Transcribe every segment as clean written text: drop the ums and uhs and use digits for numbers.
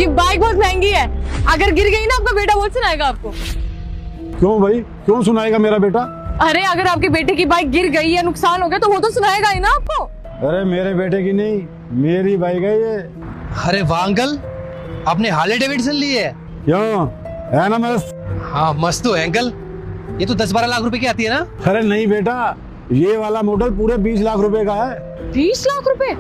ये बाइक बहुत महंगी है, अगर गिर गई ना आपका बेटा बहुत सुनाएगा आपको। क्यों भाई, क्यों सुनाएगा मेरा बेटा? अरे अगर आपके बेटे की बाइक गिर गई या नुकसान हो गया तो वो तो सुनाएगा ही ना आपको। अरे मेरे बेटे की नहीं, मेरी बाइक है ये। अरे वाह अंकल, आपने हार्ले डेविडसन ली है? क्यों, है ना मस्त? हाँ मस्त तो है अंकल, ये तो 10-12 लाख रुपए की आती है ना? अरे नहीं बेटा, ये वाला मॉडल पूरे 20 लाख रुपए का है। 20 लाख रुपए?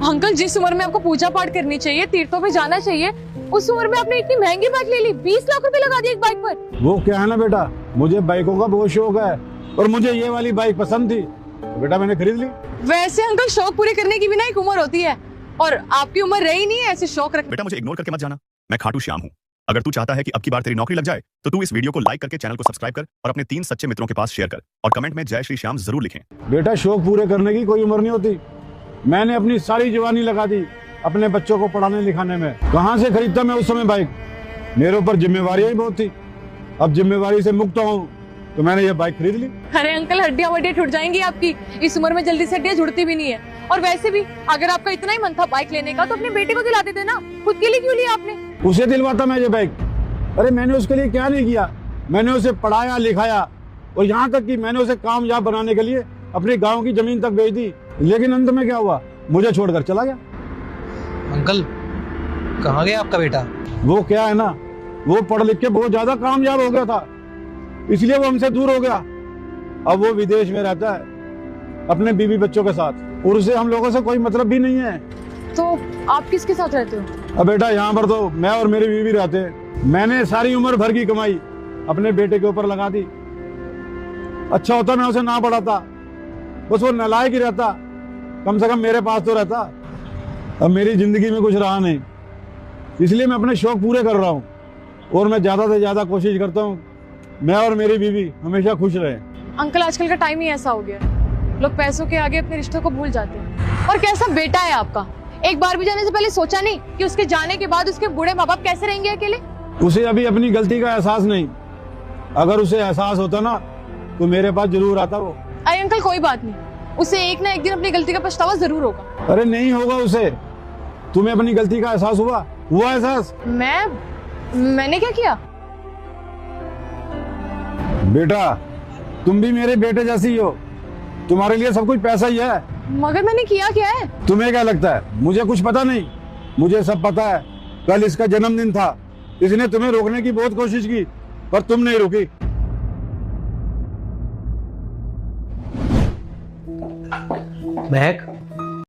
अंकल जिस उम्र में आपको पूजा पाठ करनी चाहिए, तीर्थों पे जाना चाहिए, उस उम्र में आपने इतनी महंगी बाइक ले ली। 20 लाख रुपए लगा दिए एक बाइक पर। वो क्या है ना बेटा, मुझे बाइकों का बहुत शौक है और मुझे ये वाली बाइक पसंद थी तो बेटा मैंने खरीद ली। वैसे अंकल शौक पूरे करने की भी ना एक उम्र होती है, और आपकी उम्र रही नहीं है ऐसे शौक रखने। बेटा मुझे इग्नोर करके मत जाना, मैं खाटू श्याम हूँ। अगर तू चाहता है कि अब की बार तेरी नौकरी लग जाए तो तू इस वीडियो को लाइक करके चैनल को सब्सक्राइब कर और अपने 3 सच्चे मित्रों के पास शेयर कर और कमेंट में जय श्री श्याम जरूर लिखें। बेटा शौक पूरे करने की कोई उम्र नहीं होती। मैंने अपनी सारी जवानी लगा दी अपने बच्चों को पढ़ाने लिखाने में। कहाँ से खरीदता मैं उस समय बाइक, मेरे ऊपर जिम्मेवारियां ही बहुत थी। अब जिम्मेवारी से मुक्त हूँ तो मैंने ये बाइक खरीद ली। अरे अंकल हड्डियां वड्डियां टूट जाएंगी आपकी, इस उम्र में जल्दी से हड्डियां जुड़ती भी नहीं है। और वैसे भी अगर आपका इतना ही मन था बाइक लेने का तो अपने बेटे को दिला देते ना, खुद के लिए क्यों लिया आपने? उसे दिलवाता मैं ये बाइक। अरे मैंने उसके लिए क्या नहीं किया, मैंने उसे पढ़ाया लिखाया और यहाँ तक कि मैंने उसे कामयाब बनाने के लिए अपने गाँव की जमीन तक बेच दी। लेकिन अंत में क्या हुआ, मुझे छोड़कर चला गया। अंकल कहाँ गया आपका बेटा? वो क्या है ना, वो पढ़ लिख के बहुत ज्यादा कामयाब हो गया था, इसलिए वो हमसे दूर हो गया। अब वो विदेश में रहता है अपने बीवी बच्चों के साथ और उसे हम लोगों से कोई मतलब भी नहीं है। तो आप किसके साथ रहते हो? अब बेटा यहाँ पर तो मैं और मेरी बीवी रहते हैं। मैंने सारी उम्र भर की कमाई अपने बेटे के ऊपर लगा दी। अच्छा होता मैं उसे ना पढ़ाता, बस वो नालायक ही रहता, कम से कम मेरे पास तो रहता। अब मेरी जिंदगी में कुछ रहा नहीं, इसलिए मैं अपने शौक पूरे कर रहा हूँ और मैं ज्यादा से ज्यादा कोशिश करता हूँ मैं और मेरी बीवी हमेशा खुश रहे। अंकल आजकल का टाइम ही ऐसा हो गया, लोग पैसों के आगे अपने रिश्तों को भूल जाते हैं। और कैसा बेटा है आपका, एक बार भी जाने से पहले सोचा नहीं कि उसके जाने के बाद उसके बूढ़े माँ बाप कैसे रहेंगे अकेले? उसे अभी अपनी गलती का एहसास नहीं, अगर उसे एहसास होता ना तो मेरे पास जरूर आता वो। अरे अंकल कोई बात नहीं, उसे एक ना एक दिन अपनी गलती का पछतावा जरूर होगा। अरे नहीं होगा उसे। तुम्हें अपनी गलती का एहसास हुआ एहसास? मैंने क्या किया? बेटा तुम भी मेरे बेटे जैसी हो, तुम्हारे लिए सब कुछ पैसा ही है। मगर मैंने किया क्या है? तुम्हें क्या लगता है मुझे कुछ पता नहीं? मुझे सब पता है। कल इसका जन्मदिन था, इसने तुम्हें रोकने की बहुत कोशिश की पर तुम नहीं रुकी। महक